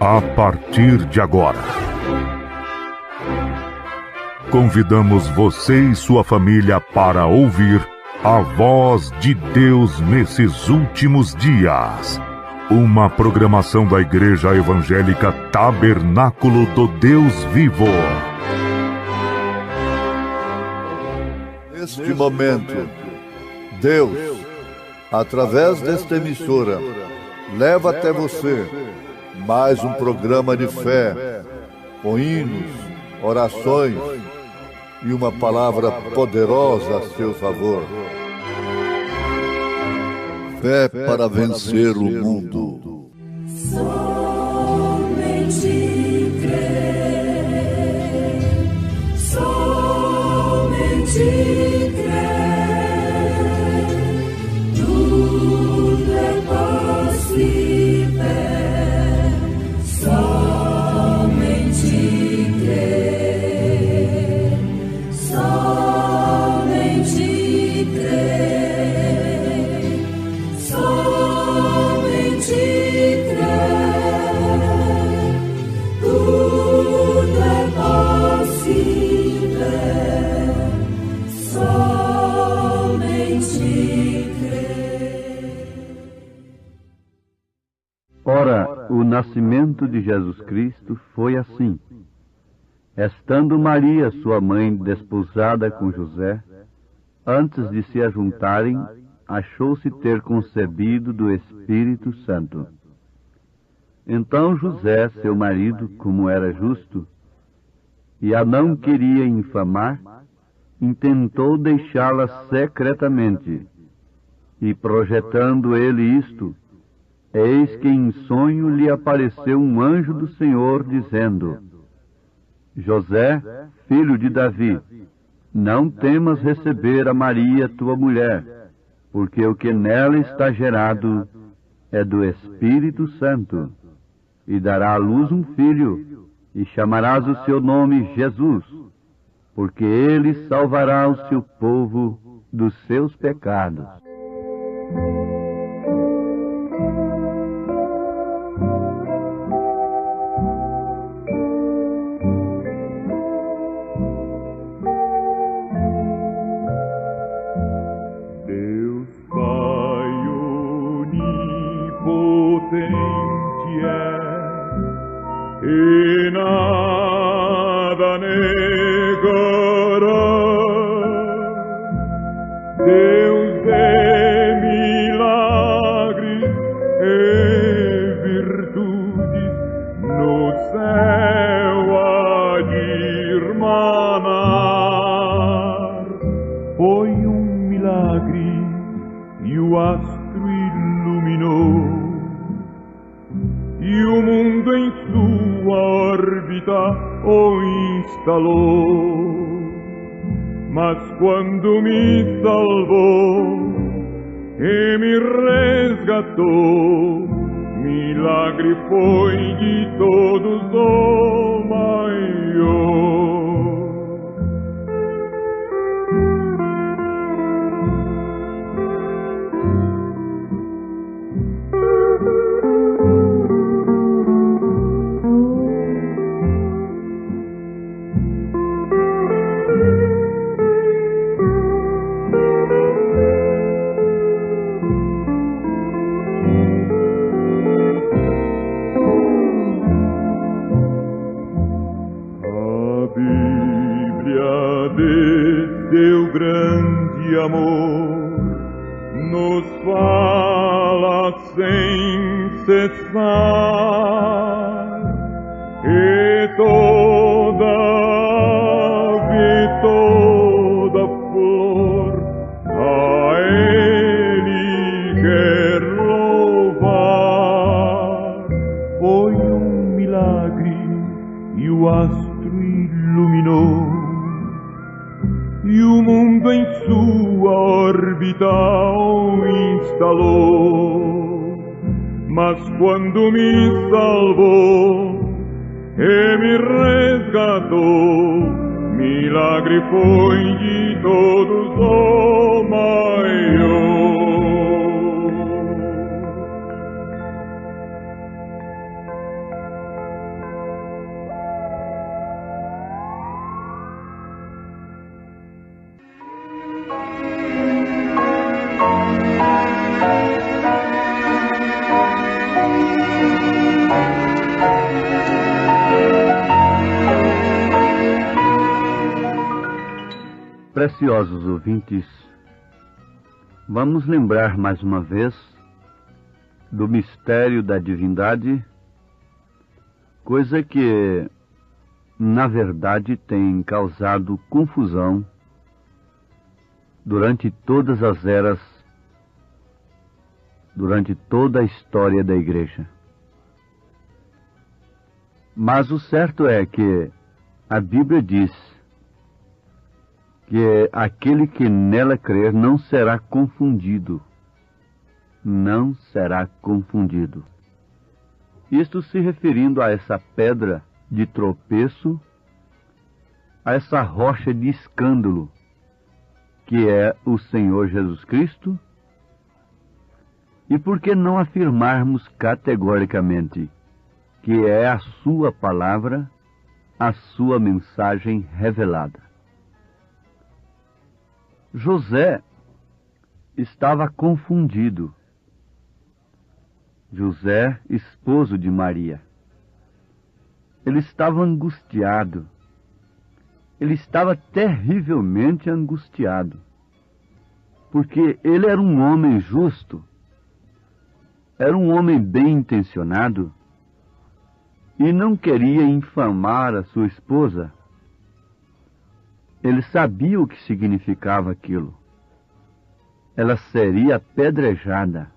A partir de agora, convidamos você e sua família para ouvir a voz de Deus nesses últimos dias. Uma programação da Igreja Evangélica Tabernáculo do Deus Vivo. Neste momento, Deus, através desta emissora, leva até você mais um programa de fé, com hinos, orações e uma palavra poderosa a seu favor. Fé para vencer o mundo. Somente crer, somente crer, tudo é possível. Somente crer, somente crer, somente crer, tudo é possível. Somente crer. Ora, o nascimento de Jesus Cristo foi assim. Estando Maria, sua mãe, desposada com José, antes de se ajuntarem, achou-se ter concebido do Espírito Santo. Então José, seu marido, como era justo, e a não queria infamar, intentou deixá-la secretamente. E projetando ele isto, eis que em sonho lhe apareceu um anjo do Senhor, dizendo: José, filho de Davi, não temas receber a Maria, tua mulher, porque o que nela está gerado é do Espírito Santo. E dará à luz um filho, e chamarás o seu nome Jesus, porque ele salvará o seu povo dos seus pecados. Deus Pai onipotente é, e nada negará. Deus de milagres e virtudes, no céu há de irmanar. Foi um milagre e o astro iluminou, e o mundo em sua órbita o instalou. Mas quando me salvou e me resgatou, milagre foi de todos o maior. Seu grande amor nos fala sem cessar, e toda ave, toda flor a Ele quer louvar. Foi um milagre e o astro iluminou, e o mundo em sua órbita o instalou. Mas quando me salvou e me resgatou, milagre foi de todos o maior. Preciosos ouvintes, vamos lembrar mais uma vez do mistério da divindade, coisa que, na verdade, tem causado confusão durante todas as eras, durante toda a história da Igreja. Mas o certo é que a Bíblia diz que aquele que nela crer não será confundido. Não será confundido. Isto se referindo a essa pedra de tropeço, a essa rocha de escândalo, que é o Senhor Jesus Cristo. E por que não afirmarmos categoricamente que é a sua palavra, a sua mensagem revelada? José estava confundido. José, esposo de Maria. Ele estava angustiado. Ele estava terrivelmente angustiado. Porque ele era um homem justo. Era um homem bem intencionado. E não queria infamar a sua esposa. Ele sabia o que significava aquilo. Ela seria apedrejada,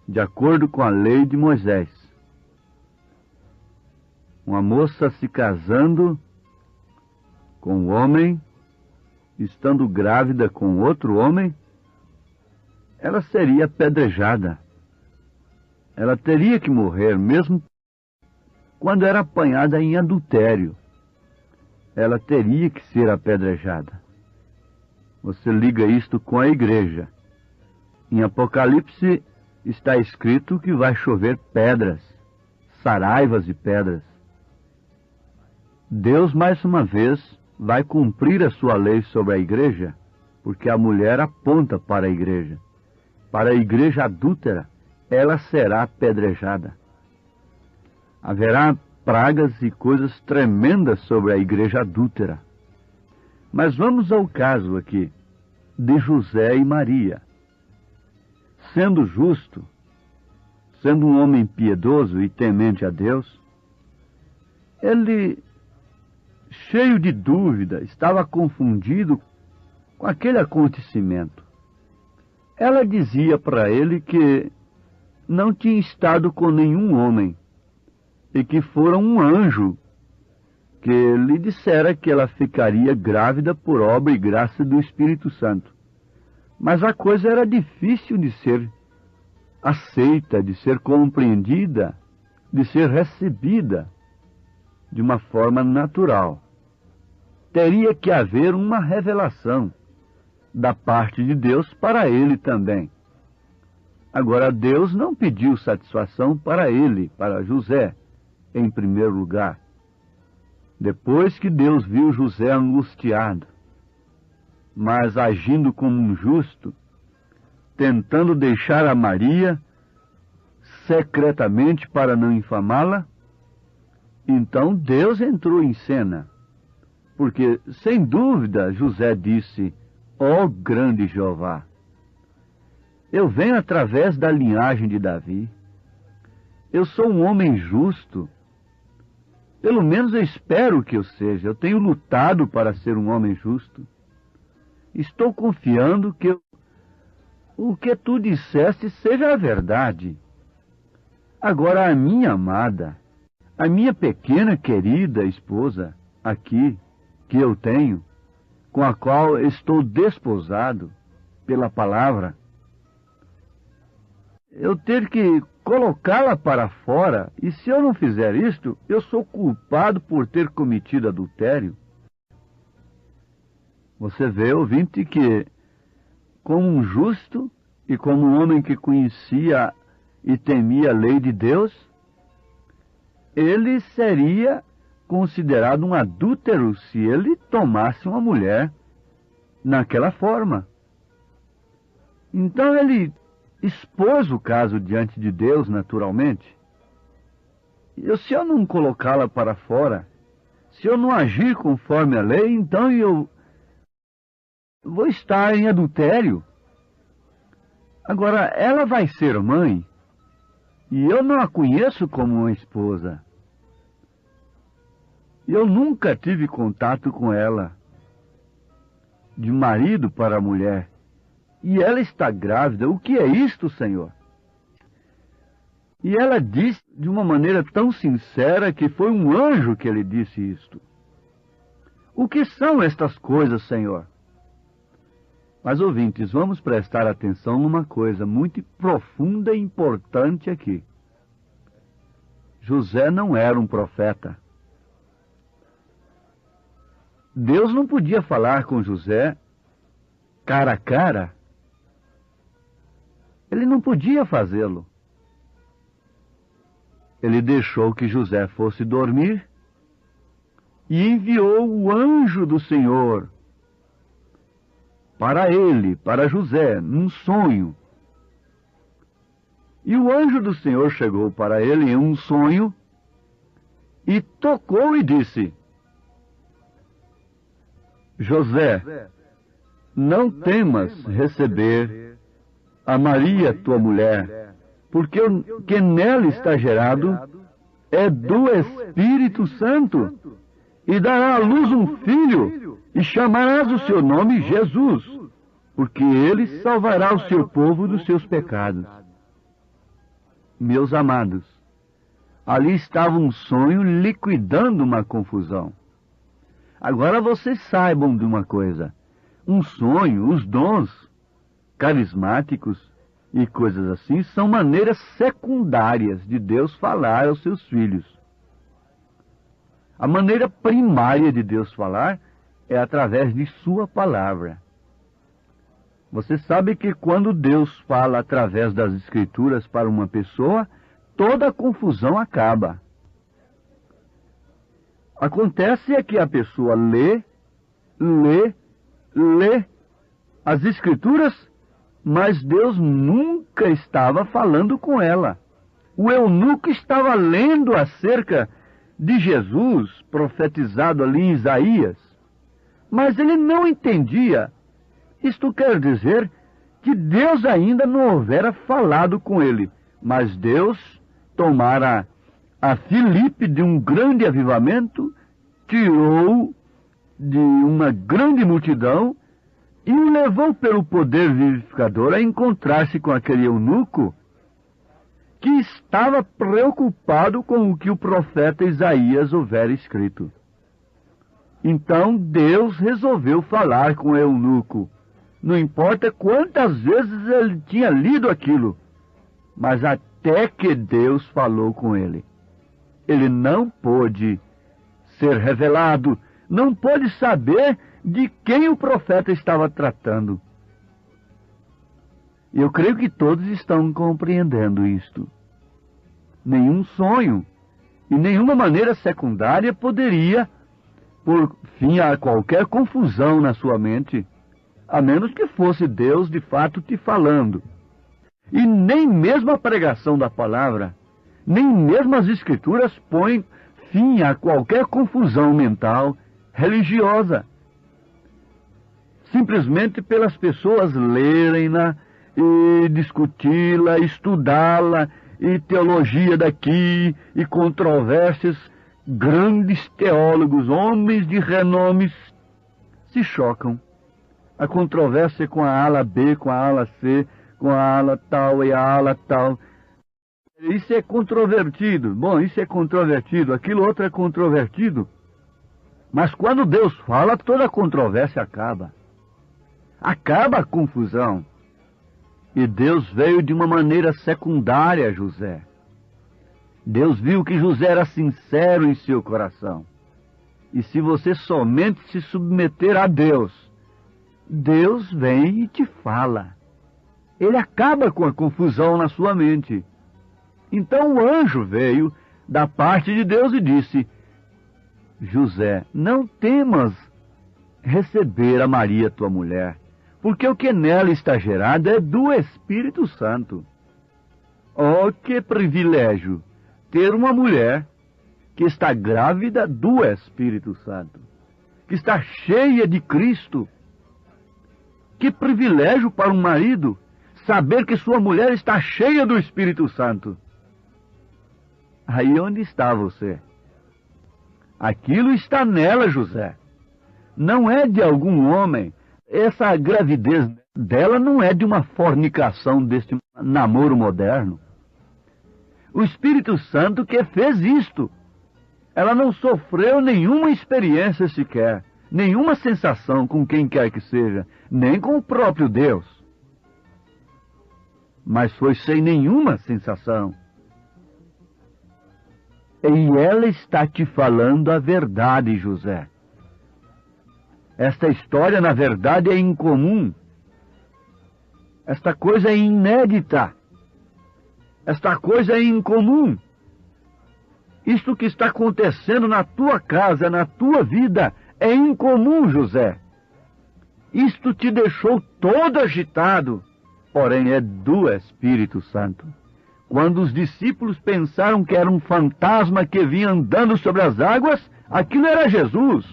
de acordo com a lei de Moisés. Uma moça se casando com um homem, estando grávida com outro homem, ela seria apedrejada. Ela teria que morrer, mesmo quando era apanhada em adultério. Ela teria que ser apedrejada. Você liga isto com a igreja. Em Apocalipse está escrito que vai chover pedras, saraivas e pedras. Deus, mais uma vez, vai cumprir a sua lei sobre a igreja, porque a mulher aponta para a igreja. Para a igreja adúltera, ela será apedrejada. Haverá pragas e coisas tremendas sobre a igreja adúltera. Mas vamos ao caso aqui de José e Maria. Sendo justo, sendo um homem piedoso e temente a Deus, ele, cheio de dúvida, estava confundido com aquele acontecimento. Ela dizia para ele que não tinha estado com nenhum homem, e que fora um anjo que lhe dissera que ela ficaria grávida por obra e graça do Espírito Santo. Mas a coisa era difícil de ser aceita, de ser compreendida, de ser recebida de uma forma natural. Teria que haver uma revelação da parte de Deus para ele também. Agora, Deus não pediu satisfação para ele, para José, em primeiro lugar. Depois que Deus viu José angustiado, mas agindo como um justo, tentando deixar a Maria secretamente para não infamá-la, então Deus entrou em cena. Porque, sem dúvida, José disse: ó grande Jeová, eu venho através da linhagem de Davi. Eu sou um homem justo. Pelo menos eu espero que eu seja. Eu tenho lutado para ser um homem justo. Estou confiando que o que tu disseste seja a verdade. Agora, a minha amada, a minha pequena querida esposa aqui, que eu tenho, com a qual estou desposado pela palavra, eu ter que colocá-la para fora, e se eu não fizer isto, eu sou culpado por ter cometido adultério. Você vê, ouvinte, que como um justo e como um homem que conhecia e temia a lei de Deus, ele seria considerado um adúltero se ele tomasse uma mulher naquela forma. Então ele expôs o caso diante de Deus, naturalmente. E se eu não colocá-la para fora, se eu não agir conforme a lei, então eu vou estar em adultério. Agora, ela vai ser mãe, e eu não a conheço como uma esposa. Eu nunca tive contato com ela, de marido para mulher. E ela está grávida. O que é isto, Senhor? E ela disse de uma maneira tão sincera que foi um anjo que lhe disse isto. O que são estas coisas, Senhor? Mas, ouvintes, vamos prestar atenção numa coisa muito profunda e importante aqui. José não era um profeta. Deus não podia falar com José cara a cara. Ele não podia fazê-lo. Ele deixou que José fosse dormir e enviou o anjo do Senhor para ele, para José, num sonho. E o anjo do Senhor chegou para ele em um sonho e tocou e disse: José, não temas receber a Maria, tua mulher, porque o que nela está gerado é do Espírito Santo, e dará à luz um filho, e chamarás o seu nome Jesus, porque ele salvará o seu povo dos seus pecados. Meus amados, ali estava um sonho liquidando uma confusão. Agora vocês saibam de uma coisa: um sonho, os dons carismáticos e coisas assim, são maneiras secundárias de Deus falar aos seus filhos. A maneira primária de Deus falar é através de sua palavra. Você sabe que quando Deus fala através das Escrituras para uma pessoa, toda a confusão acaba. Acontece é que a pessoa lê as Escrituras, mas Deus nunca estava falando com ela. O eunuco estava lendo acerca de Jesus, profetizado ali em Isaías, mas ele não entendia. Isto quer dizer que Deus ainda não houvera falado com ele, mas Deus tomara a Filipe de um grande avivamento, tirou de uma grande multidão e o levou pelo poder vivificador a encontrar-se com aquele eunuco que estava preocupado com o que o profeta Isaías houvera escrito. Então Deus resolveu falar com o eunuco. Não importa quantas vezes ele tinha lido aquilo, mas até que Deus falou com ele. Ele não pôde ser revelado, não pôde saber de quem o profeta estava tratando. E eu creio que todos estão compreendendo isto. Nenhum sonho e nenhuma maneira secundária poderia por fim a qualquer confusão na sua mente, a menos que fosse Deus de fato te falando. E nem mesmo a pregação da palavra, nem mesmo as Escrituras põem fim a qualquer confusão mental religiosa. Simplesmente pelas pessoas lerem-na e discuti-la, estudá-la, e teologia daqui, e controvérsias, grandes teólogos, homens de renomes, se chocam. A controvérsia com a ala B, com a ala C, com a ala tal e a ala tal. Isso é controvertido. Bom, isso é controvertido, aquilo outro é controvertido. Mas quando Deus fala, toda a controvérsia acaba. Acaba a confusão. E Deus veio de uma maneira secundária a José. Deus viu que José era sincero em seu coração. E se você somente se submeter a Deus, Deus vem e te fala. Ele acaba com a confusão na sua mente. Então o anjo veio da parte de Deus e disse: José, não temas receber a Maria, tua mulher, porque o que nela está gerado é do Espírito Santo. Oh, que privilégio ter uma mulher que está grávida do Espírito Santo, que está cheia de Cristo. Que privilégio para um marido saber que sua mulher está cheia do Espírito Santo. Aí onde está você? Aquilo está nela, José. Não é de algum homem. Essa gravidez dela não é de uma fornicação deste namoro moderno. O Espírito Santo que fez isto. Ela não sofreu nenhuma experiência sequer, nenhuma sensação com quem quer que seja, nem com o próprio Deus. Mas foi sem nenhuma sensação. E ela está te falando a verdade, José. Esta história, na verdade, é incomum. Esta coisa é inédita. Esta coisa é incomum. Isto que está acontecendo na tua casa, na tua vida, é incomum, José. Isto te deixou todo agitado, porém é do Espírito Santo. Quando os discípulos pensaram que era um fantasma que vinha andando sobre as águas, aquilo era Jesus.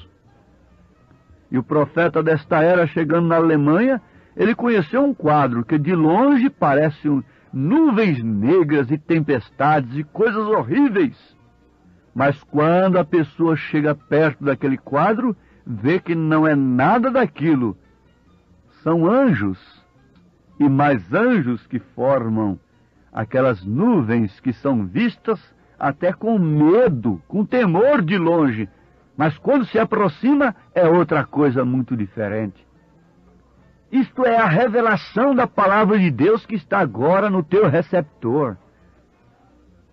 E o profeta desta era, chegando na Alemanha, ele conheceu um quadro que de longe parece nuvens negras e tempestades e coisas horríveis. Mas quando a pessoa chega perto daquele quadro, vê que não é nada daquilo. São anjos, e mais anjos que formam aquelas nuvens que são vistas até com medo, com temor de longe. Mas quando se aproxima, é outra coisa muito diferente. Isto é a revelação da palavra de Deus que está agora no teu receptor.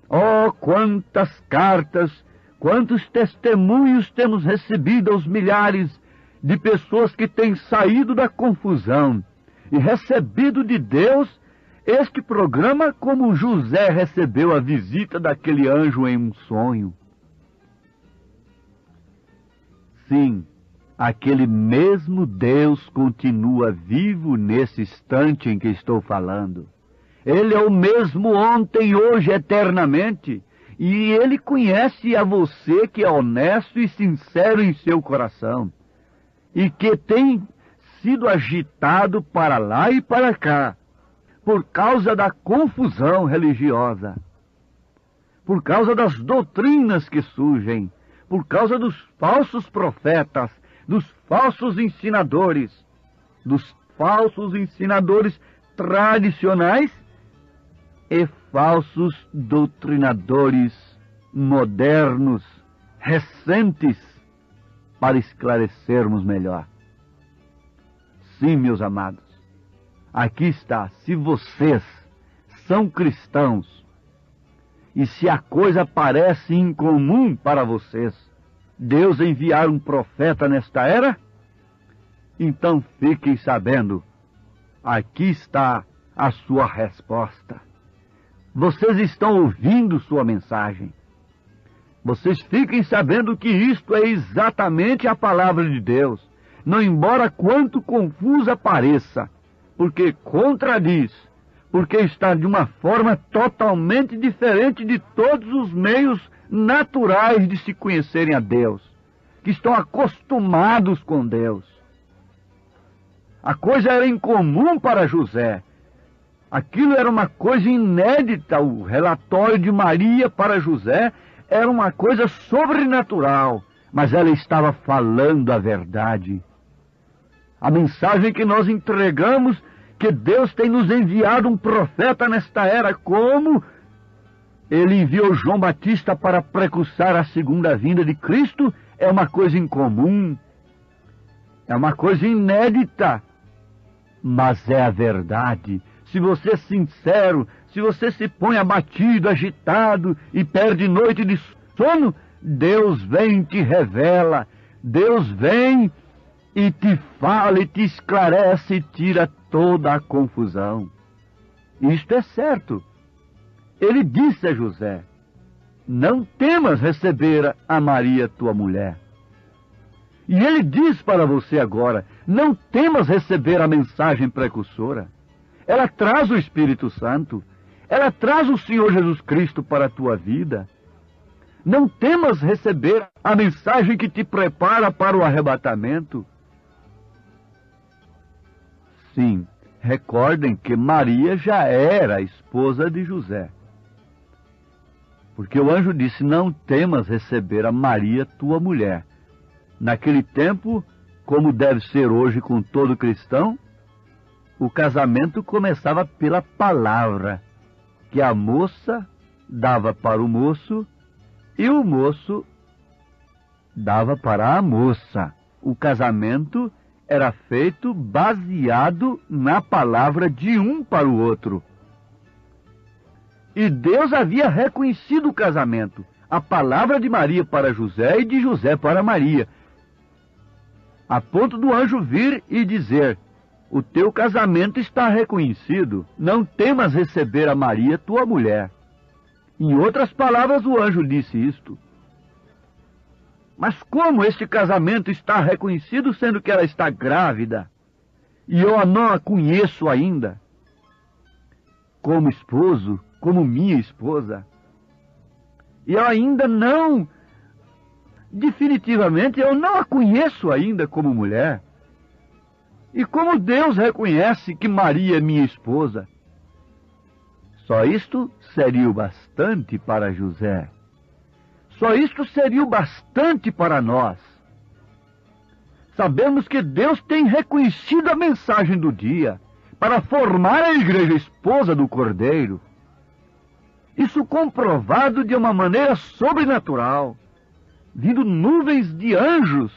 Oh, quantas cartas, quantos testemunhos temos recebido aos milhares de pessoas que têm saído da confusão e recebido de Deus este programa como José recebeu a visita daquele anjo em um sonho. Sim, aquele mesmo Deus continua vivo nesse instante em que estou falando. Ele é o mesmo ontem, hoje, eternamente. E Ele conhece a você que é honesto e sincero em seu coração. E que tem sido agitado para lá e para cá, por causa da confusão religiosa, por causa das doutrinas que surgem, por causa dos falsos profetas, dos falsos ensinadores tradicionais e falsos doutrinadores modernos, recentes, para esclarecermos melhor. Sim, meus amados, aqui está. Se vocês são cristãos e se a coisa parece incomum para vocês, Deus enviar um profeta nesta era, então fiquem sabendo, aqui está a sua resposta. Vocês estão ouvindo sua mensagem. Vocês fiquem sabendo que isto é exatamente a palavra de Deus, não embora quanto confusa pareça, porque contradiz, porque está de uma forma totalmente diferente de todos os meios naturais de se conhecerem a Deus, que estão acostumados com Deus. A coisa era incomum para José. Aquilo era uma coisa inédita. O relatório de Maria para José era uma coisa sobrenatural, mas ela estava falando a verdade. A mensagem que nós entregamos, que Deus tem nos enviado um profeta nesta era, como Ele enviou João Batista para precursar a segunda vinda de Cristo, é uma coisa incomum, é uma coisa inédita, mas é a verdade. Se você é sincero, se você se põe abatido, agitado e perde noite de sono, Deus vem e te revela, Deus vem e te fala e te esclarece e tira toda a confusão. Isto é certo. Ele disse a José: não temas receber a Maria, tua mulher. E ele diz para você agora: não temas receber a mensagem precursora. Ela traz o Espírito Santo. Ela traz o Senhor Jesus Cristo para a tua vida. Não temas receber a mensagem que te prepara para o arrebatamento. Sim, recordem que Maria já era a esposa de José. Porque o anjo disse: não temas receber a Maria, tua mulher. Naquele tempo, como deve ser hoje com todo cristão, o casamento começava pela palavra que a moça dava para o moço e o moço dava para a moça. O casamento era feito baseado na palavra de um para o outro. E Deus havia reconhecido o casamento, a palavra de Maria para José e de José para Maria, a ponto do anjo vir e dizer: o teu casamento está reconhecido, não temas receber a Maria, tua mulher. Em outras palavras, o anjo disse isto. Mas como este casamento está reconhecido, sendo que ela está grávida, e eu não a conheço ainda como esposo, como minha esposa, e eu ainda não, definitivamente, eu não a conheço ainda como mulher? E como Deus reconhece que Maria é minha esposa? Só isto seria o bastante para José. Só isto seria o bastante para nós. Sabemos que Deus tem reconhecido a mensagem do dia para formar a igreja esposa do Cordeiro. Isso comprovado de uma maneira sobrenatural, vindo nuvens de anjos.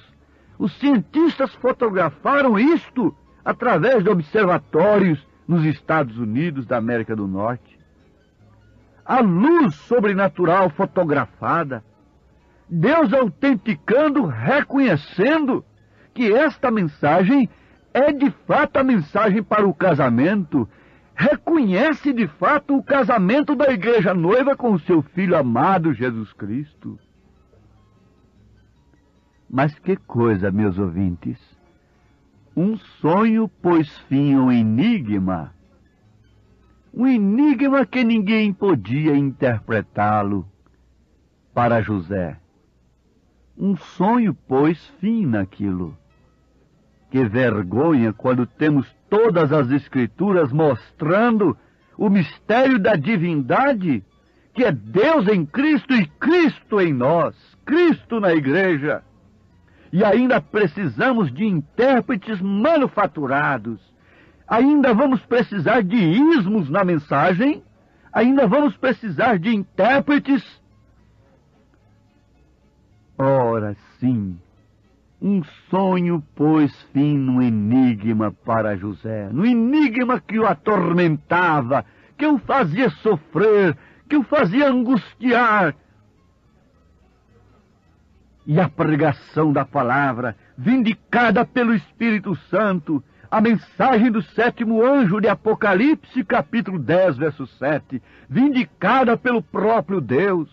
Os cientistas fotografaram isto através de observatórios nos Estados Unidos da América do Norte. A luz sobrenatural fotografada, Deus autenticando, reconhecendo que esta mensagem é de fato a mensagem para o casamento, reconhece de fato o casamento da igreja noiva com o seu Filho amado Jesus Cristo. Mas que coisa, meus ouvintes! Um sonho pôs fim a um enigma. Um enigma que ninguém podia interpretá-lo para José. Um sonho pôs fim naquilo. Que vergonha quando temos todas as Escrituras mostrando o mistério da divindade, que é Deus em Cristo e Cristo em nós, Cristo na igreja. E ainda precisamos de intérpretes manufaturados. Ainda vamos precisar de ismos na mensagem. Ainda vamos precisar de intérpretes. Ora sim, um sonho pôs fim no enigma para José, no enigma que o atormentava, que o fazia sofrer, que o fazia angustiar. E a pregação da palavra, vindicada pelo Espírito Santo, a mensagem do 7º anjo de Apocalipse, capítulo 10, verso 7, vindicada pelo próprio Deus,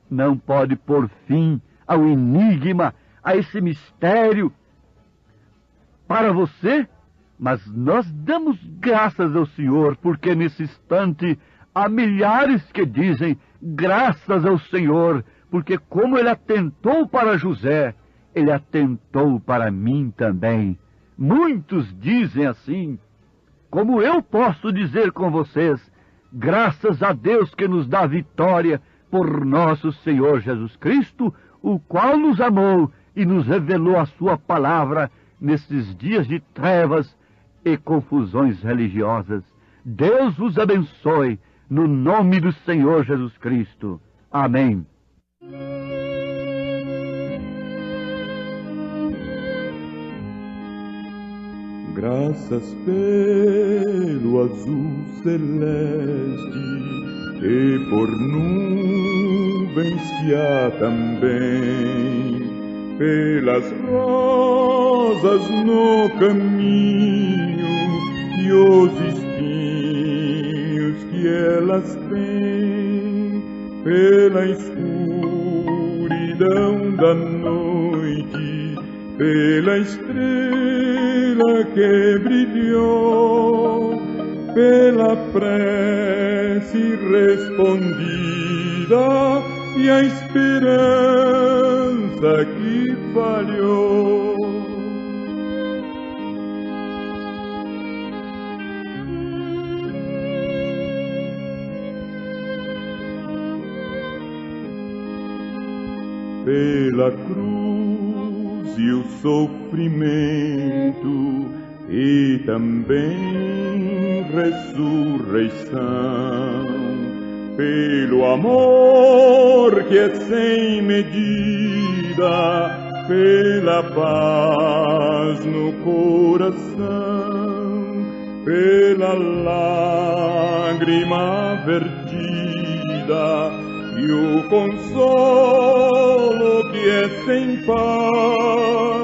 não pode pôr fim ao enigma, a esse mistério para você, mas nós damos graças ao Senhor, porque nesse instante há milhares que dizem graças ao Senhor, porque como Ele atentou para José, Ele atentou para mim também. Muitos dizem assim, como eu posso dizer com vocês, graças a Deus que nos dá vitória por nosso Senhor Jesus Cristo, o qual nos amou e nos revelou a sua palavra nesses dias de trevas e confusões religiosas. Deus vos abençoe, no nome do Senhor Jesus Cristo. Amém. Graças pelo azul celeste e por nuvens que há também, pelas rosas no caminho e os espinhos que elas têm pela escuridão da noite, pela estrela que brilhou, pela prece respondida e a esperança que falhou. Pela cruz e o sofrimento e também ressurreição, pelo amor que é sem medida, pela paz no coração, pela lágrima vertida e o consolo que é sem par,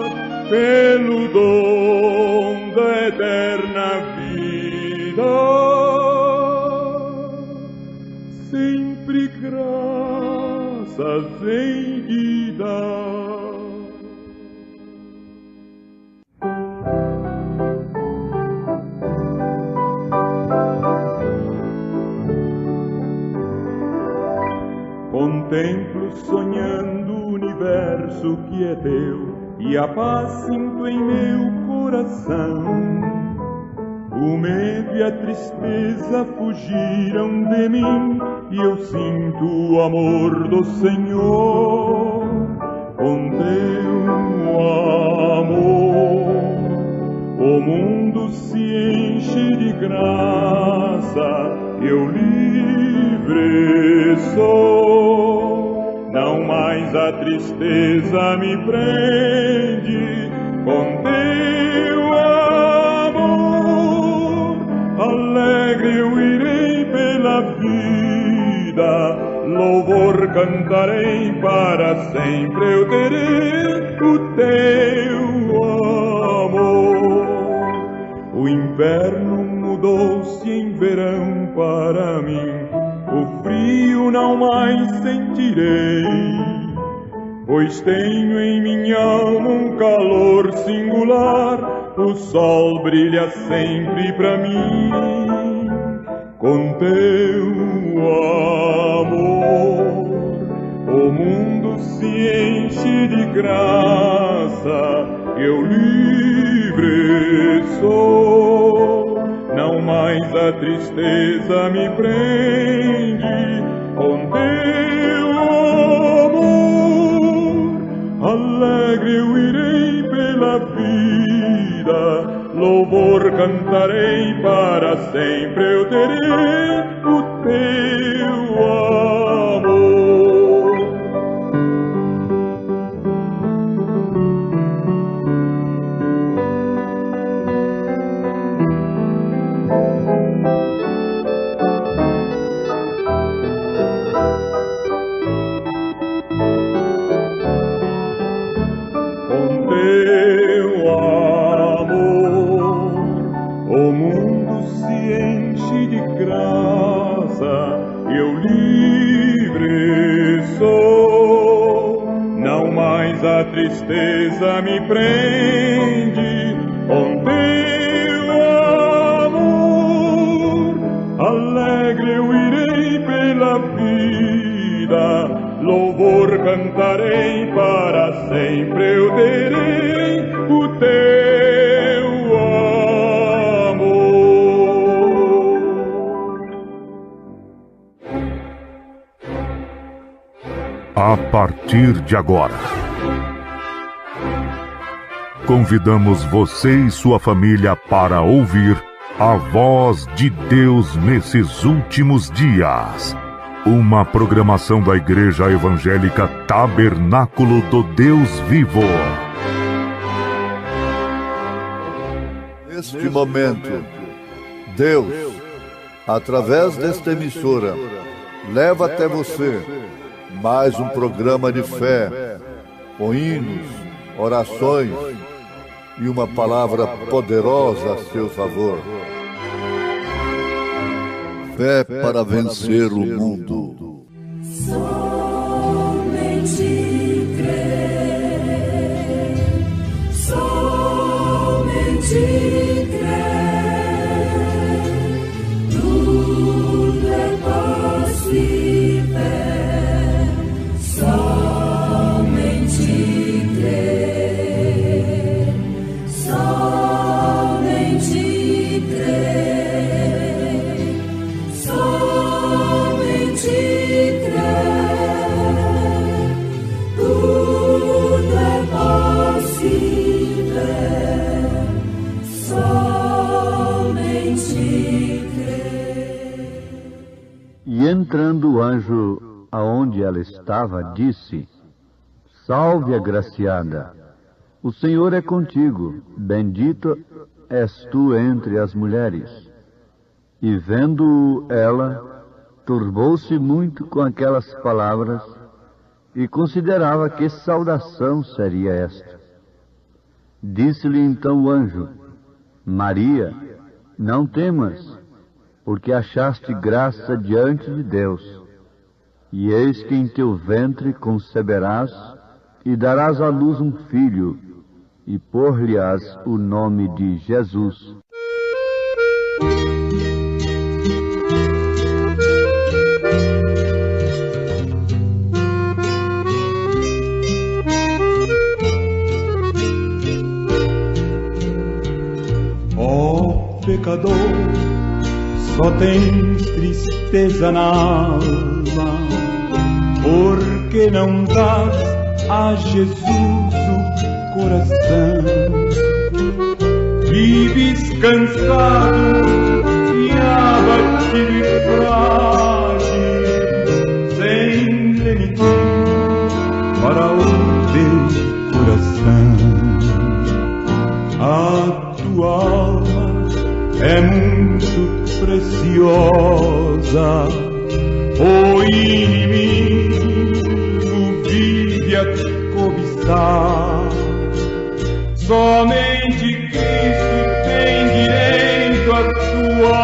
pelo dom da eterna vida, sempre graças em te dar. Contemplo sonhando o universo que é teu, e a paz sinto em meu coração. O medo e a tristeza fugiram de mim, e eu sinto o amor do Senhor. Com teu amor, o mundo se enche de graça, eu livre sou. Não mais a tristeza me prende, com teu amor alegre eu irei pela vida, louvor cantarei para sempre, eu terei o teu amor. O inverno mudou-se em verão para mim, o frio não mais sentirei, pois tenho em minha alma um calor singular, o sol brilha sempre para mim. Com teu amor, o mundo se enche de graça, eu livre sou. Não mais a tristeza me prende, com teu amor alegre eu irei pela vida, louvor cantarei para sempre, eu terei o teu amor. A tristeza me prende, com teu amor alegre eu irei pela vida, louvor cantarei para sempre, eu terei o teu amor. A partir de agora, convidamos você e sua família para ouvir a voz de Deus nesses últimos dias. Uma programação da Igreja Evangélica Tabernáculo do Deus Vivo. Neste momento, Deus, através desta emissora, leva até você mais um programa de fé, com hinos, orações e uma palavra poderosa a seu favor. Fé para vencer o mundo. Somente crer, somente crer, tudo é possível, somente crer, somente crer, somente crer, tudo é possível, somente crer. E entrando o anjo aonde ela estava, disse: Salve, agraciada, o Senhor é contigo, bendita és tu entre as mulheres. E vendo ela, turbou-se muito com aquelas palavras e considerava que saudação seria esta. Disse-lhe então o anjo: Maria, não temas, porque achaste graça diante de Deus. E eis que em teu ventre conceberás e darás à luz um filho, e pôr-lhe-ás o nome de Jesus. Ó pecador, só tens tristeza na alma, porque não dás a Jesus o coração. Vives cansado e abatido e frágil, sem lenitim para o teu coração. A tua alma é muito preciosa, o inimigo vive a cobiçar. Somente Cristo tem direito à tua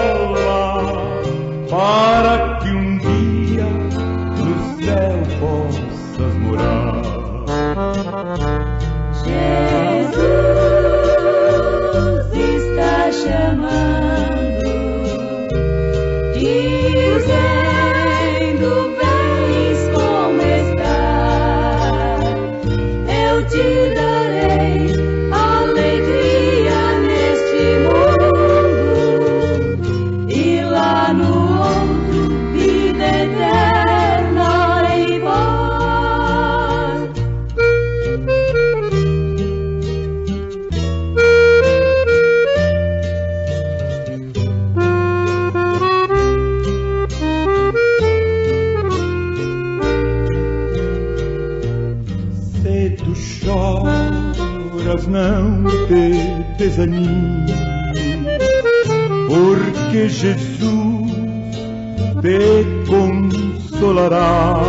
alma, para que um dia no céu possas morar. Jesus está chamando, dizendo: vens como estás, eu te darei alegria neste mundo, e lá no outro vida eterna e paz. Se tu choras, não te desanimes, porque Jesus te consolará.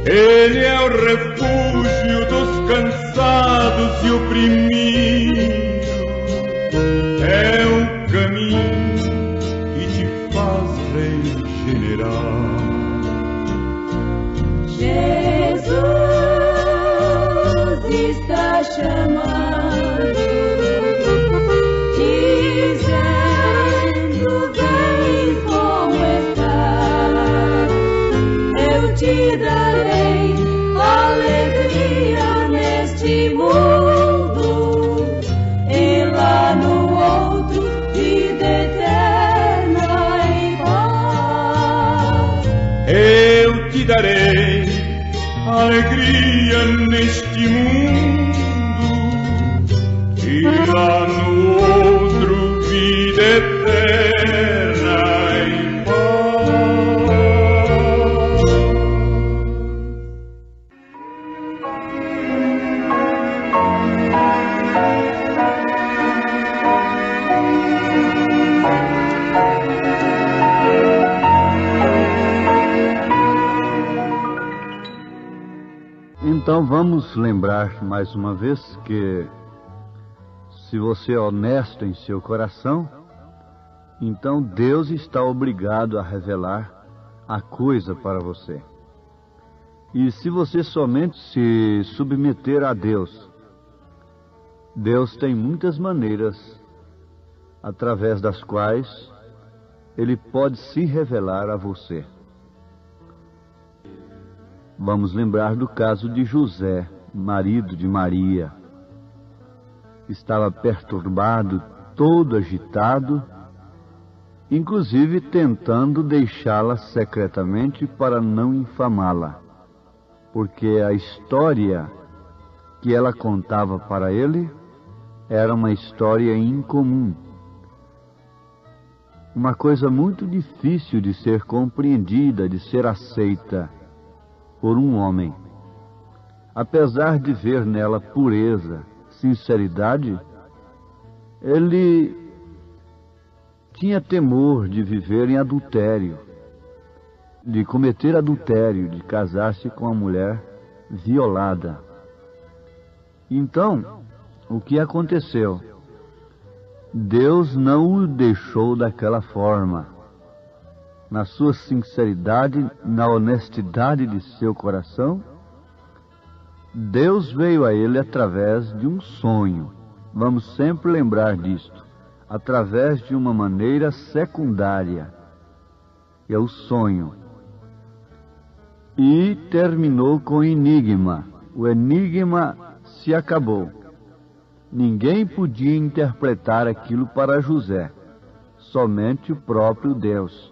Ele é o refúgio dos cansados e oprimidos, é o caminho que te faz regenerar. Jesus está chamando, dizendo: vem como estás, eu te darei alegria neste mundo, e lá no outro vida eterna e paz. Eu te darei alegria neste mundo, e lá no outro vida eterna e Então vamos lembrar mais uma vez que se você é honesto em seu coração, então Deus está obrigado a revelar a coisa para você. E se você somente se submeter a Deus, Deus tem muitas maneiras através das quais Ele pode se revelar a você. Vamos lembrar do caso de José, marido de Maria. Estava perturbado, todo agitado, inclusive tentando deixá-la secretamente para não infamá-la, porque a história que ela contava para ele era uma história incomum, uma coisa muito difícil de ser compreendida, de ser aceita por um homem. Apesar de ver nela pureza, sinceridade, ele tinha temor de viver em adultério, de cometer adultério, de casar-se com uma mulher violada. Então, o que aconteceu? Deus não o deixou daquela forma. Na sua sinceridade, na honestidade de seu coração, Deus veio a ele através de um sonho. Vamos sempre lembrar disto. Através de uma maneira secundária, que é o sonho. E terminou com o enigma. O enigma se acabou. Ninguém podia interpretar aquilo para José, somente o próprio Deus.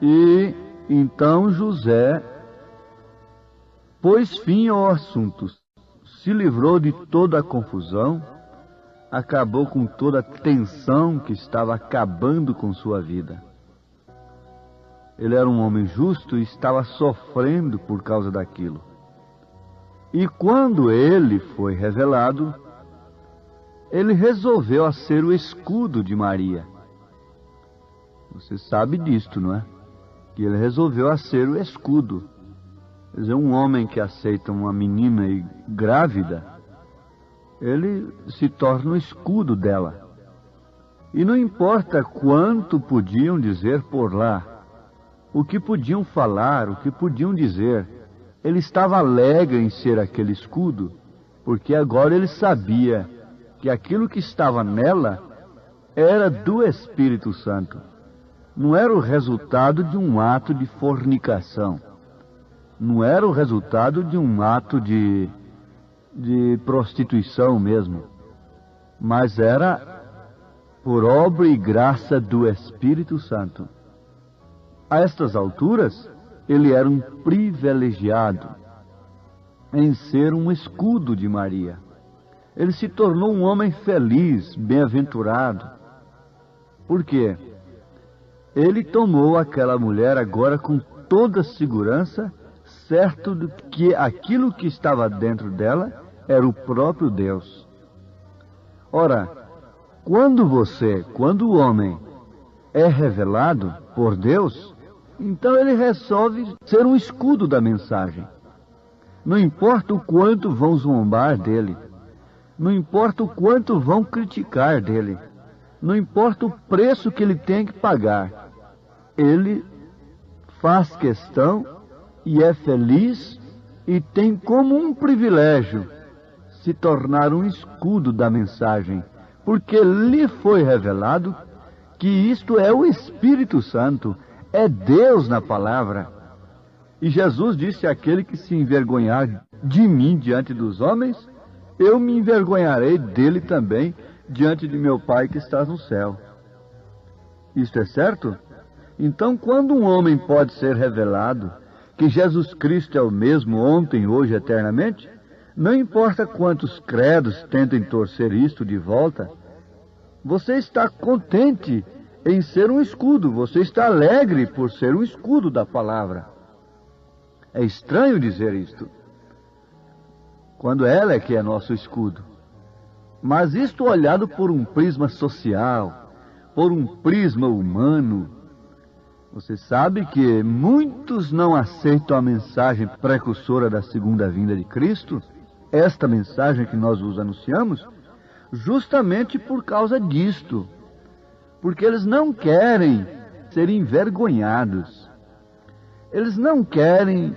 E então José pôs fim ao assunto, se livrou de toda a confusão, acabou com toda a tensão que estava acabando com sua vida. Ele era um homem justo e estava sofrendo por causa daquilo. E quando ele foi revelado, ele resolveu a ser o escudo de Maria. Você sabe disto, não é? Que ele resolveu a ser o escudo. Quer dizer, um homem que aceita uma menina grávida, ele se torna o escudo dela. E não importa quanto podiam dizer por lá, o que podiam falar, o que podiam dizer, ele estava alegre em ser aquele escudo, porque agora ele sabia que aquilo que estava nela era do Espírito Santo. Não era o resultado de um ato de fornicação. Não era o resultado de um ato de prostituição mesmo. Mas era por obra e graça do Espírito Santo. A estas alturas, ele era um privilegiado em ser um escudo de Maria. Ele se tornou um homem feliz, bem-aventurado. Por quê? Ele tomou aquela mulher agora com toda segurança, certo de que aquilo que estava dentro dela era o próprio Deus. Ora, quando o homem é revelado por Deus, então ele resolve ser um escudo da mensagem. Não importa o quanto vão zombar dele, não importa o quanto vão criticar dele, não importa o preço que ele tem que pagar, ele faz questão e é feliz e tem como um privilégio se tornar um escudo da mensagem, porque lhe foi revelado que isto é o Espírito Santo, é Deus na palavra. E Jesus disse àquele que se envergonhar de mim diante dos homens, eu me envergonharei dele também diante de meu Pai que está no céu. Isto é certo? Então, quando um homem pode ser revelado que Jesus Cristo é o mesmo ontem, hoje, eternamente, não importa quantos credos tentem torcer isto de volta, você está contente em ser um escudo, você está alegre por ser um escudo da palavra. É estranho dizer isto, quando ela é que é nosso escudo. Mas isto olhado por um prisma social, por um prisma humano, Você sabe que muitos não aceitam a mensagem precursora da segunda vinda de Cristo, esta mensagem que nós vos anunciamos, justamente por causa disto, porque eles não querem ser envergonhados, eles não querem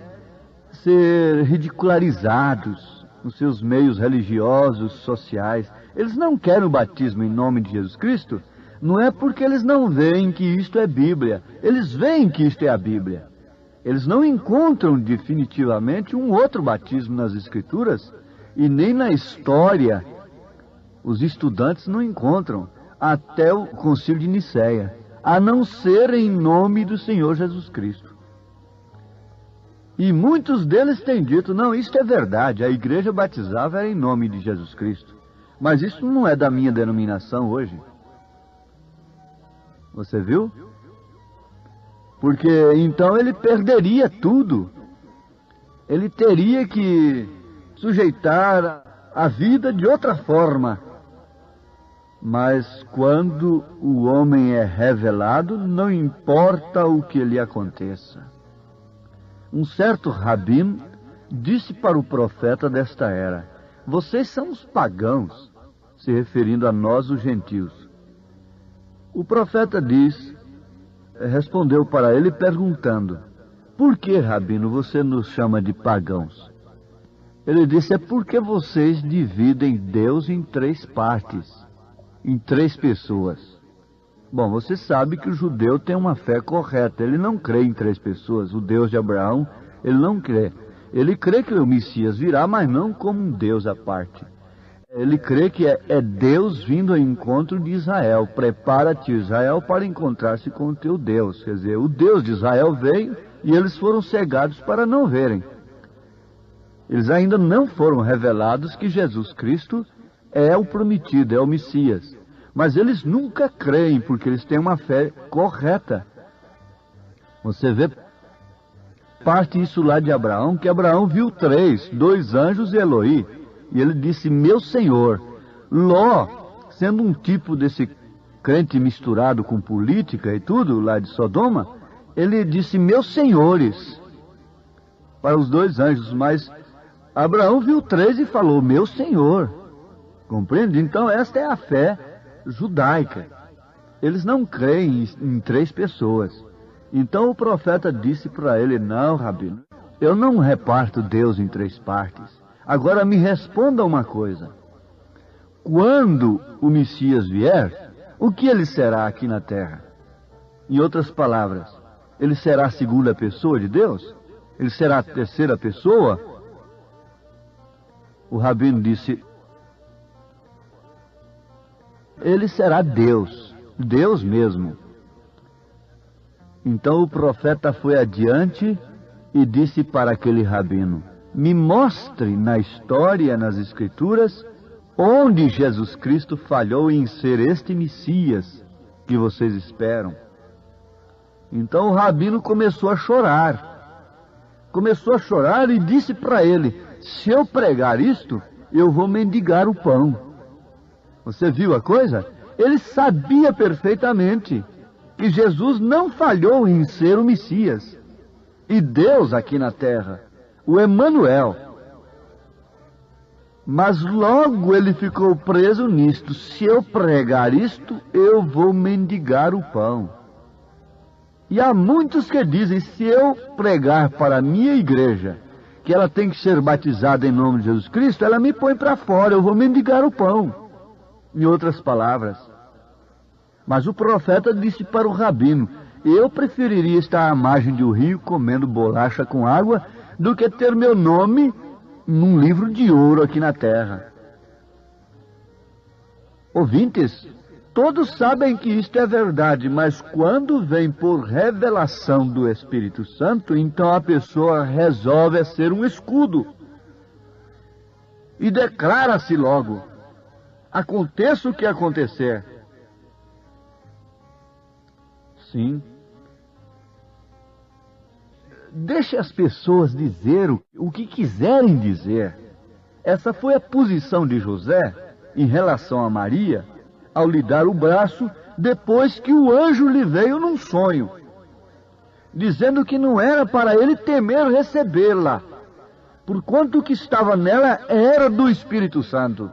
ser ridicularizados nos seus meios religiosos, sociais, eles não querem o batismo em nome de Jesus Cristo. Não é porque eles não veem que isto é Bíblia. Eles veem que isto é a Bíblia. Eles não encontram definitivamente um outro batismo nas Escrituras e nem na história. Os estudantes não encontram até o Concílio de Nicéia, a não ser em nome do Senhor Jesus Cristo. E muitos deles têm dito, não, isto é verdade, a igreja batizava era em nome de Jesus Cristo. Mas isso não é da minha denominação hoje. Você viu? Porque então ele perderia tudo. Ele teria que sujeitar a vida de outra forma. Mas quando o homem é revelado, não importa o que lhe aconteça. Um certo rabino disse para o profeta desta era, vocês são os pagãos, se referindo a nós os gentios. O profeta respondeu para ele perguntando, por que, rabino, você nos chama de pagãos? Ele disse, é porque vocês dividem Deus em 3 partes, em 3 pessoas. Bom, você sabe que o judeu tem uma fé correta, ele não crê em 3 pessoas, o Deus de Abraão, ele não crê. Ele crê que o Messias virá, mas não como um Deus à parte. Ele crê que é Deus vindo ao encontro de Israel. Prepara-te, Israel, para encontrar-se com o teu Deus. Quer dizer, o Deus de Israel veio e eles foram cegados para não verem. Eles ainda não foram revelados que Jesus Cristo é o prometido, é o Messias. Mas eles nunca creem, porque eles têm uma fé correta. Você vê parte isso lá de Abraão, que Abraão viu 2 anjos e Eloí. E ele disse, meu Senhor. Ló, sendo um tipo desse crente misturado com política e tudo, lá de Sodoma, ele disse, meus senhores, para os 2 anjos. Mas Abraão viu 3 e falou, meu Senhor. Compreende? Então esta é a fé judaica. Eles não creem em 3 pessoas. Então o profeta disse para ele, não, rabino, eu não reparto Deus em 3 partes. Agora me responda uma coisa. Quando o Messias vier, o que ele será aqui na terra? Em outras palavras, ele será a 2ª pessoa de Deus? Ele será a 3ª pessoa? O rabino disse, ele será Deus, Deus mesmo. Então o profeta foi adiante e disse para aquele rabino, me mostre na história, nas Escrituras, onde Jesus Cristo falhou em ser este Messias que vocês esperam. Então o rabino começou a chorar. Começou a chorar e disse para ele, se eu pregar isto, eu vou mendigar o pão. Você viu a coisa? Ele sabia perfeitamente que Jesus não falhou em ser o Messias. E Deus aqui na terra, o Emanuel. Mas logo ele ficou preso nisto. Se eu pregar isto, eu vou mendigar o pão. E há muitos que dizem, se eu pregar para a minha igreja, que ela tem que ser batizada em nome de Jesus Cristo, ela me põe para fora, eu vou mendigar o pão. Em outras palavras. Mas o profeta disse para o rabino, eu preferiria estar à margem do rio comendo bolacha com água do que ter meu nome num livro de ouro aqui na terra. Ouvintes, todos sabem que isto é verdade, mas quando vem por revelação do Espírito Santo, então a pessoa resolve ser um escudo. E declara-se logo, aconteça o que acontecer. Sim. Deixe as pessoas dizer o que quiserem dizer. Essa foi a posição de José em relação a Maria, ao lhe dar o braço, depois que o anjo lhe veio num sonho. dizendo que não era para ele temer recebê-la, porquanto o que estava nela era do Espírito Santo.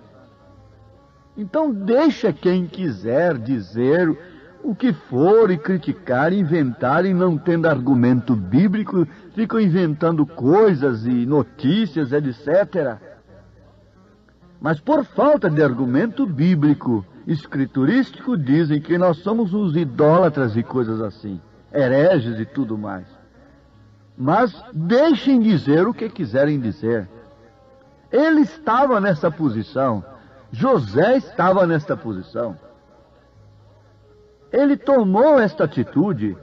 Então deixa quem quiser dizer o que for e criticar, inventar, e não tendo argumento bíblico, ficam inventando coisas e notícias, etc. Mas por falta de argumento bíblico, escriturístico, dizem que nós somos os idólatras e coisas assim, hereges e tudo mais. Mas deixem dizer o que quiserem dizer. Ele estava nessa posição, José estava nesta posição. Ele tomou esta atitude,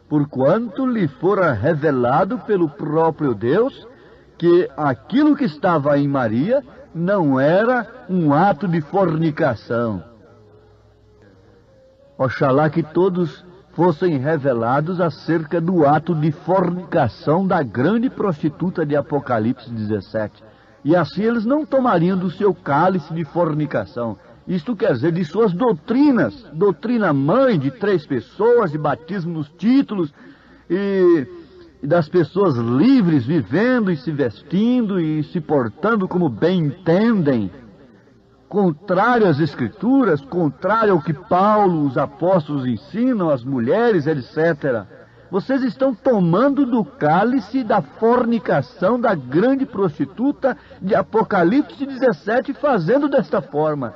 porquanto lhe fora revelado pelo próprio Deus que aquilo que estava em Maria não era um ato de fornicação. Oxalá que todos fossem revelados acerca do ato de fornicação da grande prostituta de Apocalipse 17. E assim eles não tomariam do seu cálice de fornicação. Isto quer dizer, de suas doutrinas, doutrina mãe de 3 pessoas, de batismo nos títulos, e das pessoas livres, vivendo e se vestindo e se portando como bem entendem, contrário às Escrituras, contrário ao que Paulo, os apóstolos ensinam, as mulheres, etc. Vocês estão tomando do cálice da fornicação da grande prostituta de Apocalipse 17, fazendo desta forma.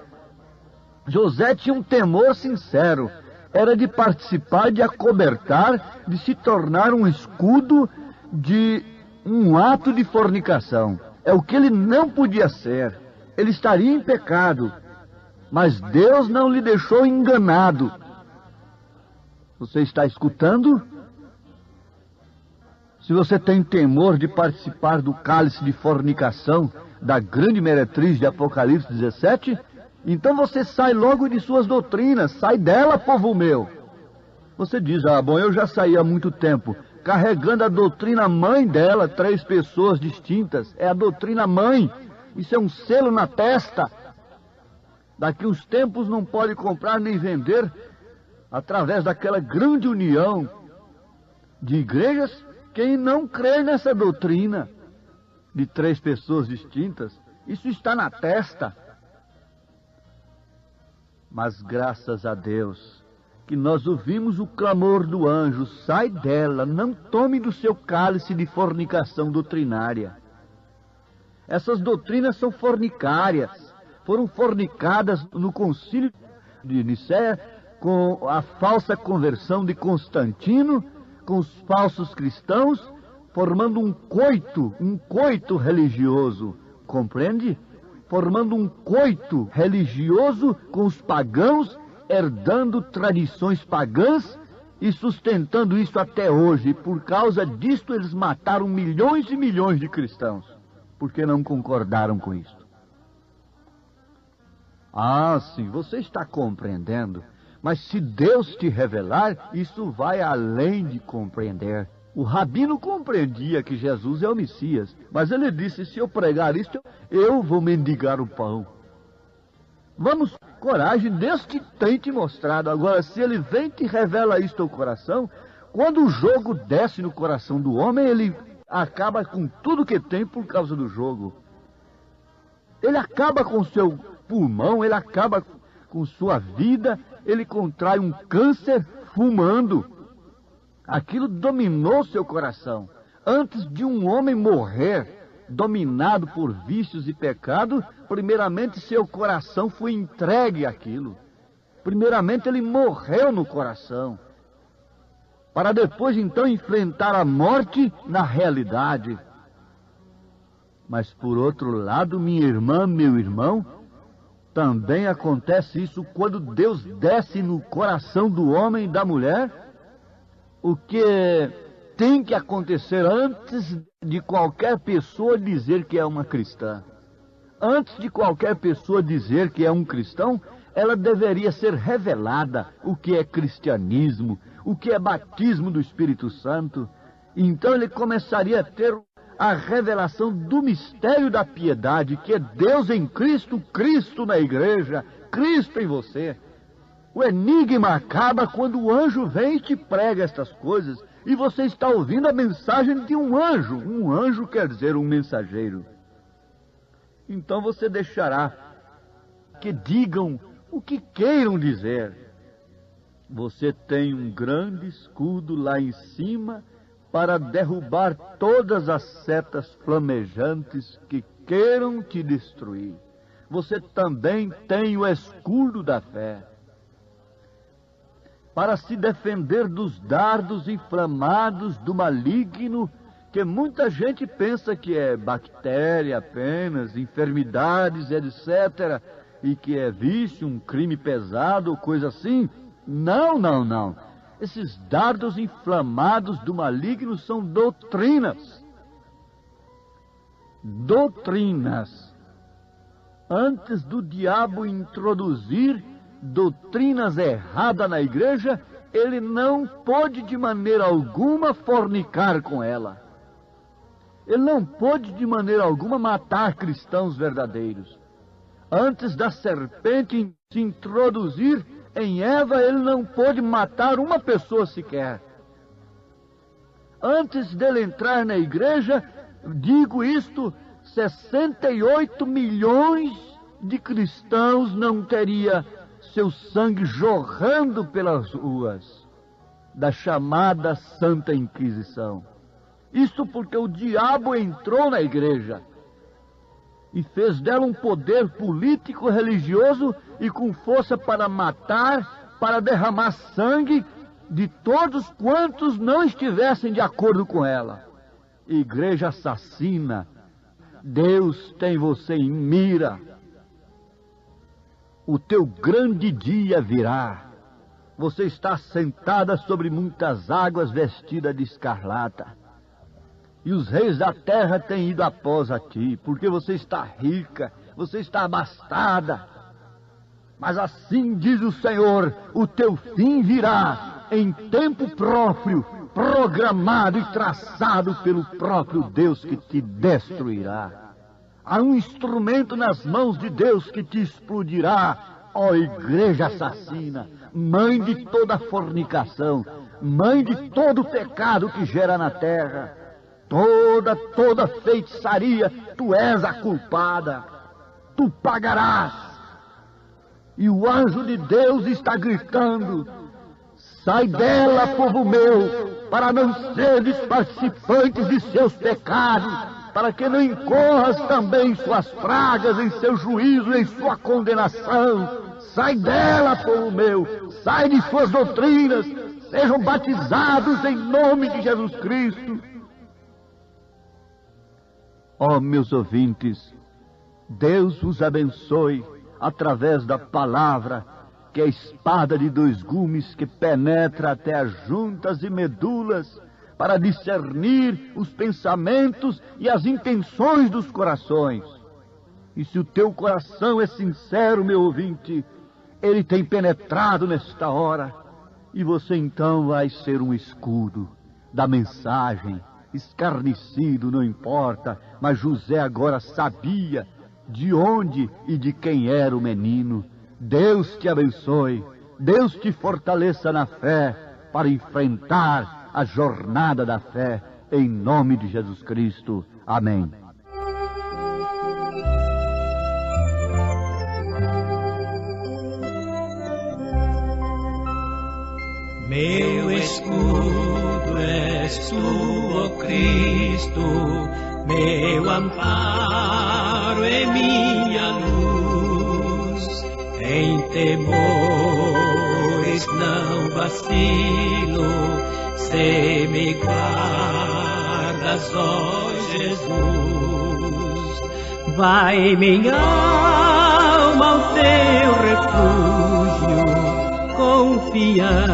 José tinha um temor sincero, era de participar, de acobertar, de se tornar um escudo de um ato de fornicação. É o que ele não podia ser. Ele estaria em pecado, mas Deus não lhe deixou enganado. Você está escutando? Se você tem temor de participar do cálice de fornicação da grande meretriz de Apocalipse 17, então você sai logo de suas doutrinas, sai dela, povo meu. Você diz, bom, eu já saí há muito tempo, carregando a doutrina mãe dela, 3 pessoas distintas, é a doutrina mãe, isso é um selo na testa. Daqui uns tempos não pode comprar nem vender, através daquela grande união de igrejas, quem não crê nessa doutrina de 3 pessoas distintas. Isso está na testa. Mas graças a Deus, que nós ouvimos o clamor do anjo, sai dela, não tome do seu cálice de fornicação doutrinária. Essas doutrinas são fornicárias, foram fornicadas no concílio de Nicéia, com a falsa conversão de Constantino, com os falsos cristãos, formando um coito religioso, compreende? Formando um coito religioso com os pagãos, herdando tradições pagãs e sustentando isso até hoje. E por causa disto eles mataram milhões e milhões de cristãos, porque não concordaram com isso. Sim, você está compreendendo, mas se Deus te revelar, isso vai além de compreender. O rabino compreendia que Jesus é o Messias, mas ele disse, se eu pregar isto, eu vou mendigar o pão. Vamos, coragem, Deus tem te mostrado. Agora, se ele vem e te revela isto ao coração, quando o jogo desce no coração do homem, ele acaba com tudo que tem por causa do jogo. Ele acaba com seu pulmão, ele acaba com sua vida, ele contrai um câncer fumando. Aquilo dominou seu coração. Antes de um homem morrer, dominado por vícios e pecado, primeiramente seu coração foi entregue àquilo. Primeiramente ele morreu no coração, para depois então enfrentar a morte na realidade. Mas por outro lado, minha irmã, meu irmão, também acontece isso quando Deus desce no coração do homem e da mulher. O que tem que acontecer antes de qualquer pessoa dizer que é uma cristã? Antes de qualquer pessoa dizer que é um cristão, ela deveria ser revelada o que é cristianismo, o que é batismo do Espírito Santo. Então ele começaria a ter a revelação do mistério da piedade, que é Deus em Cristo, Cristo na igreja, Cristo em você. O enigma acaba quando o anjo vem e te prega estas coisas, e você está ouvindo a mensagem de um anjo. Um anjo quer dizer um mensageiro. Então você deixará que digam o que queiram dizer. Você tem um grande escudo lá em cima para derrubar todas as setas flamejantes que queiram te destruir. Você também tem o escudo da fé para se defender dos dardos inflamados do maligno, que muita gente pensa que é bactéria apenas, enfermidades, etc., e que é vício, um crime pesado, coisa assim. Não, não, não. Esses dardos inflamados do maligno são doutrinas. Doutrinas. Antes do diabo introduzir doutrinas erradas na igreja, ele não pôde de maneira alguma fornicar com ela. Ele não pôde de maneira alguma matar cristãos verdadeiros. Antes da serpente se introduzir em Eva, ele não pôde matar uma pessoa sequer. Antes dele entrar na igreja, digo isto, 68 milhões de cristãos não teria seu sangue jorrando pelas ruas da chamada Santa Inquisição. Isso porque o diabo entrou na igreja e fez dela um poder político, religioso e com força para matar, para derramar sangue de todos quantos não estivessem de acordo com ela. Igreja assassina, Deus tem você em mira. O teu grande dia virá. Você está sentada sobre muitas águas, vestida de escarlata. E os reis da terra têm ido após a ti, porque você está rica, você está abastada. Mas assim diz o Senhor, o teu fim virá em tempo próprio, programado e traçado pelo próprio Deus que te destruirá. Há um instrumento nas mãos de Deus que te explodirá, ó igreja assassina, mãe de toda fornicação, mãe de todo pecado que gera na terra. Toda feitiçaria, tu és a culpada, tu pagarás. E o anjo de Deus está gritando, sai dela, povo meu, para não seres participantes de seus pecados, para que não incorras também em suas pragas, em seu juízo, em sua condenação. Sai dela, povo meu, sai de suas doutrinas, sejam batizados em nome de Jesus Cristo. Ó meus ouvintes, Deus vos abençoe através da palavra, que é a espada de dois gumes que penetra até as juntas e medulas, para discernir os pensamentos e as intenções dos corações. E se o teu coração é sincero, meu ouvinte, ele tem penetrado nesta hora, e você então vai ser um escudo da mensagem. Escarnecido, não importa, mas José agora sabia de onde e de quem era o menino. Deus te abençoe, Deus te fortaleça na fé para enfrentar a jornada da fé, em nome de Jesus Cristo. Amém. Meu escudo és tu, ó Cristo, meu amparo e minha luz. Em temores não vacilo, se me guardas, ó Jesus. Vai minha alma ao teu refúgio, confiando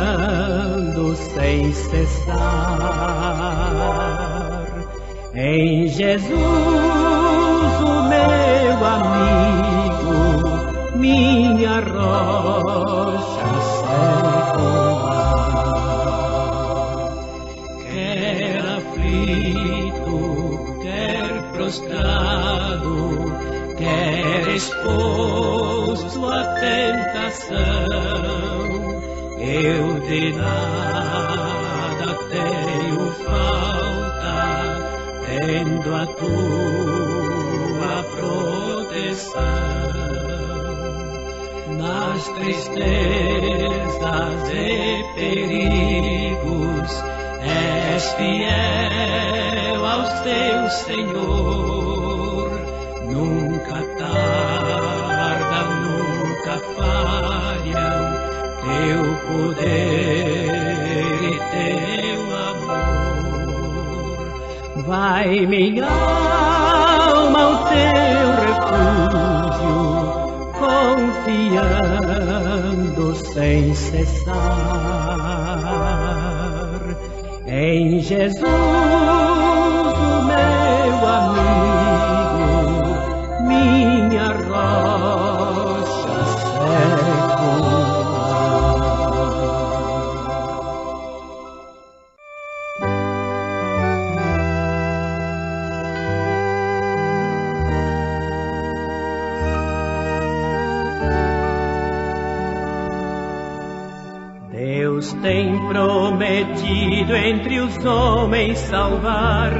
sem cessar em Jesus, o meu amigo, minha rocha secular. Quer aflito, quer prostrado, quer exposto à tentação, eu de nada tenho falta, tendo a tua proteção. Nas tristezas e perigos, és fiel aos teus, Senhor. Nunca tarda, nunca falham teu poder e teu amor. Vai minha alma ao teu refúgio, confiando sem cessar em Jesus, o meu amigo, minha rocha segura. Deus tem prometido entre os homens salvar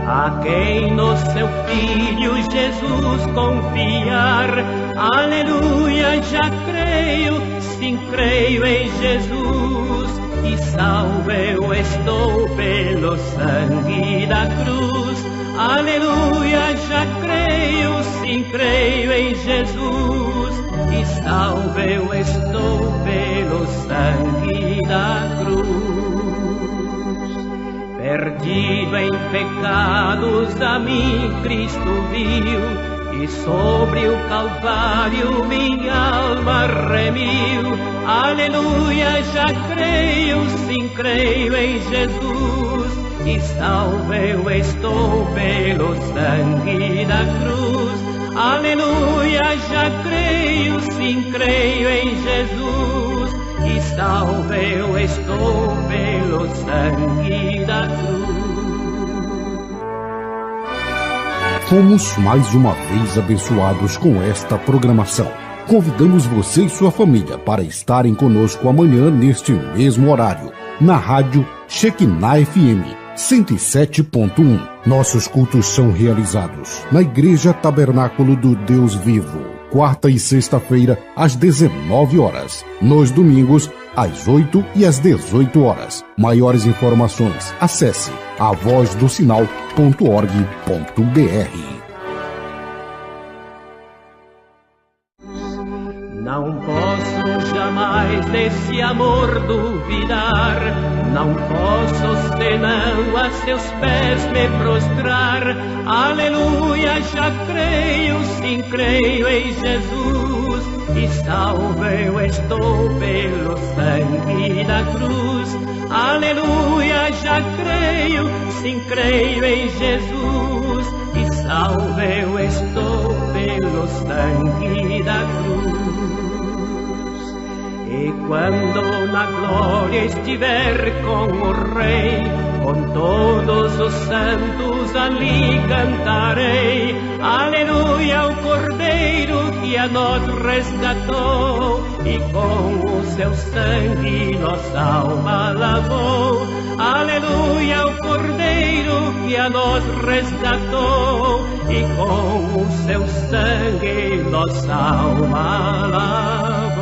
a quem no seu Filho Jesus confiar. Aleluia, já creio, sim creio em Jesus, e salvo eu estou pelo sangue da cruz. Aleluia, já creio, sim creio em Jesus, e salvo eu estou pelo sangue da cruz. Perdido em pecados a mim Cristo viu, e sobre o Calvário minha alma remiu. Aleluia, já creio, sim creio em Jesus, e salvo eu estou pelo sangue da cruz. Aleluia, já creio, sim creio em Jesus, e salvo eu estou pelo sangue da cruz. Fomos mais uma vez abençoados com esta programação. Convidamos você e sua família para estarem conosco amanhã neste mesmo horário, na rádio Shekinah FM 107.1. Nossos cultos são realizados na Igreja Tabernáculo do Deus Vivo, quarta e sexta-feira às 19 horas, nos domingos às 8 e às 18 horas. Maiores informações, acesse avozdosinal.org.br. Não posso jamais desse amor duvidar, não posso senão a seus pés me prostrar. Aleluia, já creio, sim creio em Jesus, e salvo eu estou pelo sangue da cruz. Aleluia, já creio, sim creio em Jesus, e salvo eu estou pelo sangue da cruz. E quando na glória estiver com o Rei, com todos os santos ali cantarei. Aleluia, o Cordeiro que a nós resgatou, e com o seu sangue nossa alma lavou. Aleluia, o Cordeiro que a nós resgatou, e com o seu sangue nossa alma lavou.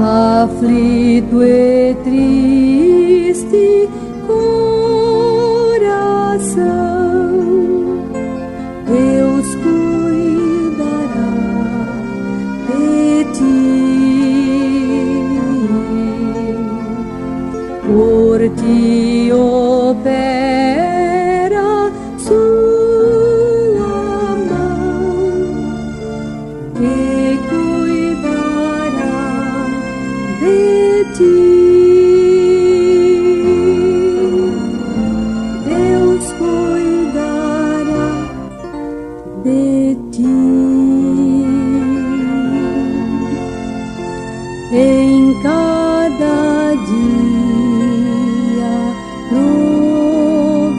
Aflito e triste coração, Deus cuidará de ti, por ti opera sua mão, que cuidará de ti. Deus cuidará de ti. Em cada dia proverá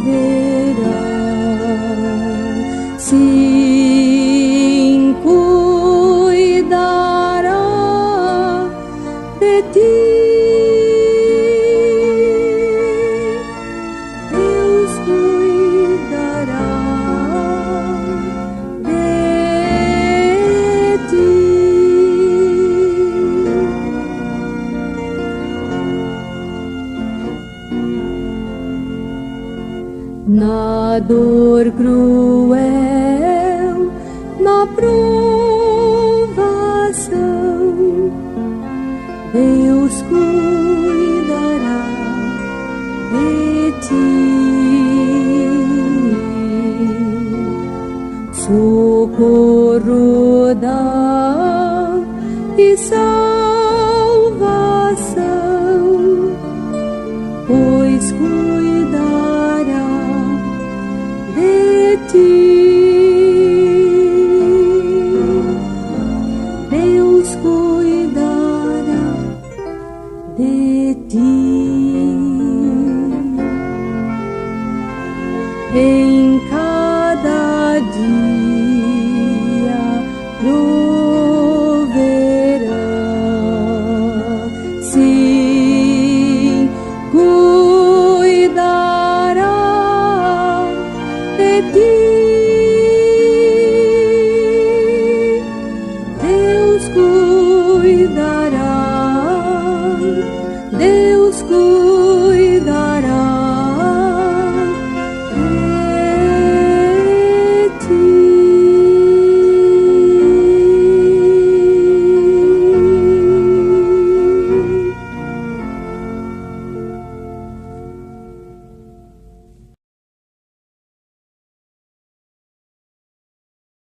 dor cruel, na provação, Deus cuidará de ti. Socorro dá e salvação, pois cuidará de ti.